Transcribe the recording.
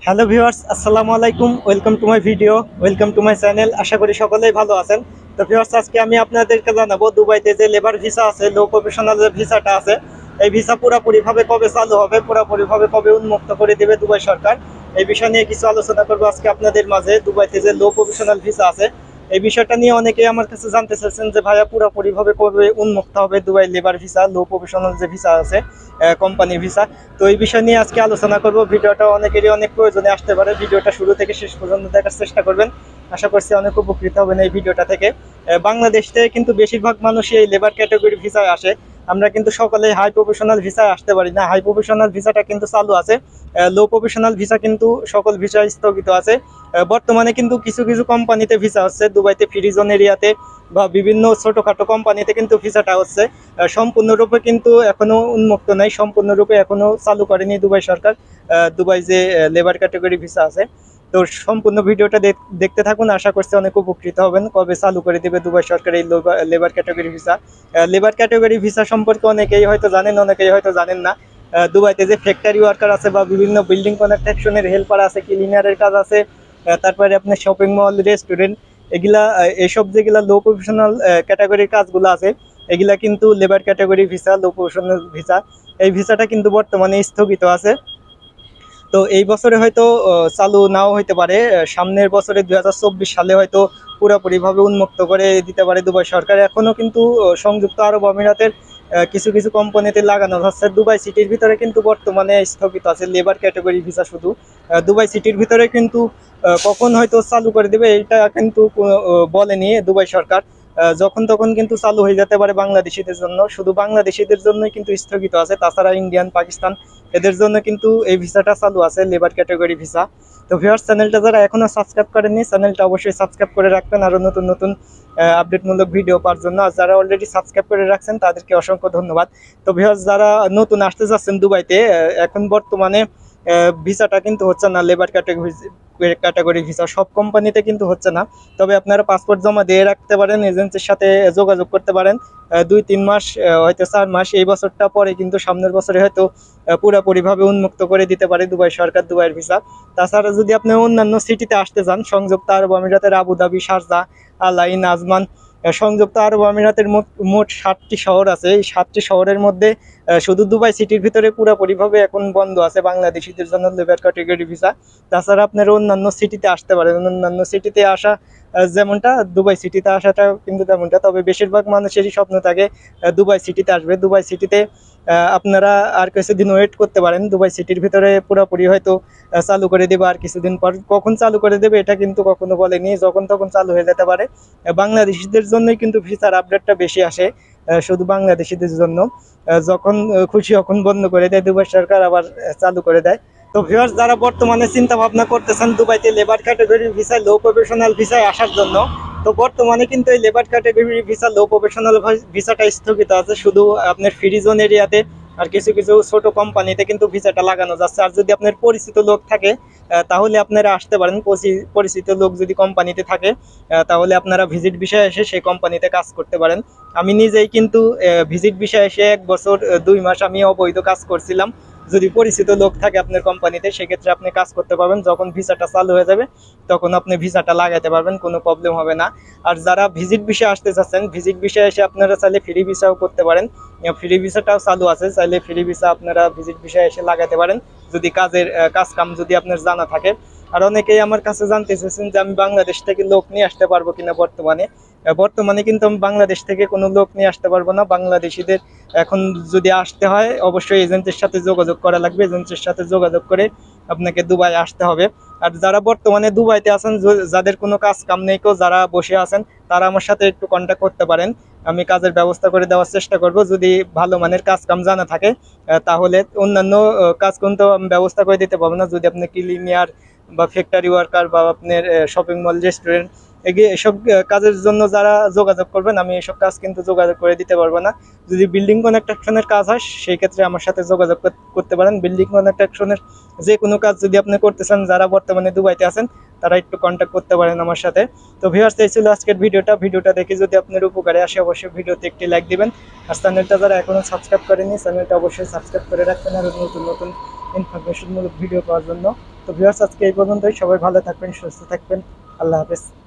Hello viewers, আসসালামু আলাইকুম। Welcome to my video, welcome to my channel. আশা করি সকলেই ভালো আছেন। তো ভিউয়ার্স, আজকে আমি আপনাদেরকে জানাবো দুবাইতে যে লেবার ভিসা আছে, লো প্রফেশনাল যে ভিসাটা আছে, এই ভিসা পুরোপুরিভাবে কবে চালু হবে, পুরোপুরিভাবে কবে উন্মুক্ত করে দেবে দুবাই সরকার। এই বিষয় নিয়ে কিছু আলোচনা করবো আজকে আপনাদের মাঝে। দুবাইতে যে লো প্রফেশনাল ভিসা আছে, এই বিষয়টা নিয়ে অনেকেই আমার কাছে জানতে চাচ্ছেন যে ভাইয়া পুরোপুরিভাবে কবে উন্মুক্ত হবে দুবাই লেবার ভিসা, লো প্রফেশনাল যে ভিসা আছে, কোম্পানি ভিসা। তো এই বিষয় নিয়ে আজকে আলোচনা করব। ভিডিওটা অনেকেরই অনেক প্রয়োজনে আসতে পারে। ভিডিওটা শুরু থেকে শেষ পর্যন্ত দেখার চেষ্টা করবেন। আশা করছি অনেক উপকৃত হবেন এই ভিডিওটা থেকে। বাংলাদেশ থেকে কিন্তু বেশিরভাগ মানুষই এই লেবার ক্যাটাগরি ভিসায় আসে। আমরা কিন্তু সকলে হাই প্রফেশনাল ভিসায় আসতে পারি না। হাই প্রফেশনাল ভিসাটা কিন্তু চালু আছে, লো প্রফেশনাল ভিসা কিন্তু সকল ভিসা স্থগিত আছে। বর্তমানে কিন্তু কিছু কিছু কোম্পানিতে ভিসা হচ্ছে, দুবাইতে ফ্রি জোন এরিয়াতে বা বিভিন্ন ছোটখাটো কোম্পানিতে কিন্তু ভিসাটা হচ্ছে। সম্পূর্ণরূপে কিন্তু এখনো উন্মুক্ত নাই, সম্পূর্ণরূপে এখনো চালু করেনি দুবাই সরকার দুবাই যে লেবার ক্যাটাগরি ভিসা আছে। তো সম্পূর্ণ ভিডিওটা দেখতে থাকুন, আশা করছি অনেক উপকৃত হবেন। কবে চালু করে দেবে দুবাই সরকার এই labour category visa. Labour category visa সম্পর্কে অনেকেই হয়তো জানেন, অনেকেই হয়তো জানেন না। দুবাইতে যে ফ্যাক্টরি ওয়ার্কার আছে বা বিভিন্ন বিল্ডিং কনস্ট্রাকশনের হেল্পার আছে, ক্লিনারের কাজ আছে, তারপরে আপনার শপিং মল, রেস্টুরেন্ট, এগুলা এইসব যেগুলা লো প্রফেশনাল ক্যাটাগরির কাজগুলো আছে, এগুলা কিন্তু লেবার ক্যাটাগরি ভিসা, লো প্রফেশনাল ভিসা, এই ভিসাটা কিন্তু বর্তমানে স্থগিত আছে। তো এই বছরে হয়তো চালু নাও হইতে পারে, সামনের বছরে 2024 সালে হয়তো পুরোপুরিভাবে উন্মুক্ত করে দিতে পারে দুবাই সরকার। এখনো কিন্তু সংযুক্ত আরব আমিরাতের কিছু কিছু কোম্পানিতে লাগানো হচ্ছে। দুবাই সিটির ভিতরে কিন্তু বর্তমানে স্থগিত আছে লেবার ক্যাটাগরি ভিসা শুধু। দুবাই সিটির ভিতরে কিন্তু কখন হয়তো চালু করে দেবে এটা কিন্তু বলেনি দুবাই সরকার। যখন তখন কিন্তু চালু হয়ে যেতে পারে বাংলাদেশিদের জন্য, শুধু বাংলাদেশিদের জন্যই কিন্তু স্থগিত আছে। তাছাড়া ইন্ডিয়ান, পাকিস্তান, এদের জন্য কিন্তু এই ভিসাটা চালু আছে, লেবার ক্যাটাগরি ভিসা। তো ভিউয়ার্স, চ্যানেলটা যারা এখনো সাবস্ক্রাইব করেননি, চ্যানেলটা অবশ্যই সাবস্ক্রাইব করে রাখবেন আরো নতুন নতুন আপডেটমূলক ভিডিও পাওয়ার জন্য। আর যারা অলরেডি সাবস্ক্রাইব করে রাখছেন তাদেরকে অসংখ্য ধন্যবাদ। তো ভিউয়ার্স, যারা নতুন আসতে যাচ্ছেন দুবাইতে, এখন বর্তমানে ভিসাটা কিন্তু হচ্ছে না লেবার ক্যাটাগরি ভিসা, সব কোম্পানিতে কিন্তু হচ্ছে না। তবে আপনারা পাসপোর্ট জমা দিয়ে রাখতে পারেন, এজেন্সির সাথে যোগাযোগ করতে পারেন। 2-3 মাস, হয়তো 4 মাস, এই বছরটা পরে কিন্তু সামনের বছরে হয়তো পুরোপুরিভাবে উন্মুক্ত করে দিতে পারে দুবাই সরকার দুবাইয়ের ভিসা। তাছাড়া যদি আপনি অন্যান্য সিটিতে আসতে চান, সংযুক্ত আরব আমিরাতের আবুধাবি, শারজাহ, আল আইন, আজমান, সংযুক্ত আরব আমিরাতের মোট 7টি শহর আছে। এই 7টি শহরের মধ্যে শুধু দুবাই সিটির ভিতরে পুরোপুরিভাবে এখন বন্ধ আছে বাংলাদেশিদের জন্য লেবার ক্যাটাগরি ভিসা। তাছাড়া আপনারা অন্যান্য সিটিতে আসতে পারেন। অন্যান্য সিটিতে আসা যেমনটা, দুবাই সিটিতে আসাটা কিন্তু তেমনটা। তবে বেশিরভাগ মানুষেরই স্বপ্ন থাকে দুবাই সিটিতে আসবে। দুবাই সিটিতে আপনারা আর কিছুদিন ওয়েট করতে পারেন। দুবাই সিটির ভিতরে পুরোপুরি হয়তো চালু করে দেবে আর কিছুদিন পর। কখন চালু করে দেবে এটা কিন্তু কখনো বলেনি, যখন তখন চালু হয়ে যেতে পারে। বাংলাদেশিদের জন্যই কিন্তু ভিসার আপডেটটা বেশি আসে, শুধু বাংলাদেশিদের জন্য। যখন খুশি তখন বন্ধ করে দেয় দুবাই সরকার, আবার চালু করে দেয়। তো ভিউয়ার্স, যারা বর্তমানে চিন্তা ভাবনা করতেছেন দুবাইতে লেবার ক্যাটাগরি ভিসায়, লো প্রফেশনাল ভিসায় আসার জন্য, তো বর্তমানে কিন্তু এই লেবার ক্যাটাগরি ভিসা, লো প্রফেশনাল ভিসাটা স্থগিত আছে শুধু আপনার ফ্রি জোন এরিয়াতে আর কিছু কিছু ছোট কোম্পানিতে কিন্তু ভিসাটা লাগানো যাচ্ছে। আর যদি আপনার পরিচিত লোক থাকে তাহলে আপনারা আসতে পারেন। পরিচিত লোক যদি কোম্পানিতে থাকে তাহলে আপনারা ভিজিট বিষয়ে এসে সেই কোম্পানিতে কাজ করতে পারেন। আমি নিজেই কিন্তু ভিজিট বিষয়ে এসে 1 বছর 2 মাস আমি অবৈধ কাজ করছিলাম। যদি পরিচিত লোক থাকে আপনার কোম্পানিতে, সেক্ষেত্রে আপনি কাজ করতে পারবেন। যখন ভিসাটা চালু হয়ে যাবে তখন আপনি ভিসাটা লাগাতে পারবেন, কোনো প্রবলেম হবে না। আর যারা ভিজিট ভিসা আসতে চাচ্ছেন, ভিজিট ভিসা এসে আপনারা চাইলে ফ্রি ভিসাও করতে পারেন। ফ্রি ভিসাটাও চালু আছে, চাইলে ফ্রি ভিসা আপনারা ভিজিট ভিসা এসে লাগাতে পারেন যদি কাজ কাম যদি আপনার জানা থাকে। আর অনেকেই আমার কাছে জানতে চেয়েছেন যে আমি বাংলাদেশ থেকে লোক নিয়ে আসতে পারবো কিনা। বর্তমানে কিন্তু আমি বাংলাদেশ থেকে কোনো লোক নিয়ে আসতে পারবো না। বাংলাদেশিদের এখন যদি আসতে হয় অবশ্যই এজেন্টের সাথে যোগাযোগ করা লাগবে। এজেন্টের সাথে যোগাযোগ করে আপনাকে দুবাই আসতে হবে। আর যারা বর্তমানে দুবাইতে আছেন, যাদের কোনো কাজ কাম নেই, যারা বসে আছেন, তারা আমার সাথে একটু কন্ট্যাক্ট করতে পারেন। আমি কাজের ব্যবস্থা করে দেওয়ার চেষ্টা করব। যদি ভালো মানের কাজ কাম জানা থাকে তাহলে অন্যান্য কাজ কিন্তু আমি ব্যবস্থা করে দিতে পারবো না। যদি আপনি ক্লিনার বা ফ্যাক্টরি ওয়ার্কার বা আপনার শপিং মল, রেস্টুরেন্ট, এসব কাজের জন্য যারা যোগাযোগ করবেন, আমি এসব কাজ কিন্তু যোগাযোগ করে দিতে পারবো না। যদি বিল্ডিং কনস্ট্রাকশনের কাজ হয় সেই ক্ষেত্রে আমার সাথে যোগাযোগ করতে পারেন। বিল্ডিং কনস্ট্রাকশনের যে কোনো কাজ যদি আপনি করতে চান, যারা বর্তমানে দুবাইতে আছেন তারা একটু কন্ট্যাক্ট করতে পারেন আমার সাথে। তো ভিউয়ার্স, এই ছিল আজকের ভিডিওটা দেখে যদি আপনার উপকারে আসে অবশ্যই ভিডিওতে একটি লাইক দিবেন। আর চ্যানেলটা যারা এখনো সাবস্ক্রাইব করেনি, চ্যানেলটা অবশ্যই সাবস্ক্রাইব করে রাখবেন আর নতুন নতুন ইনফরমেশনমূলক ভিডিও পাওয়ার জন্য। তো ভিউয়ার্স, আজকে এই পর্যন্তই। সবাই ভালো থাকবেন, সুস্থ থাকবেন। আল্লাহ হাফেজ।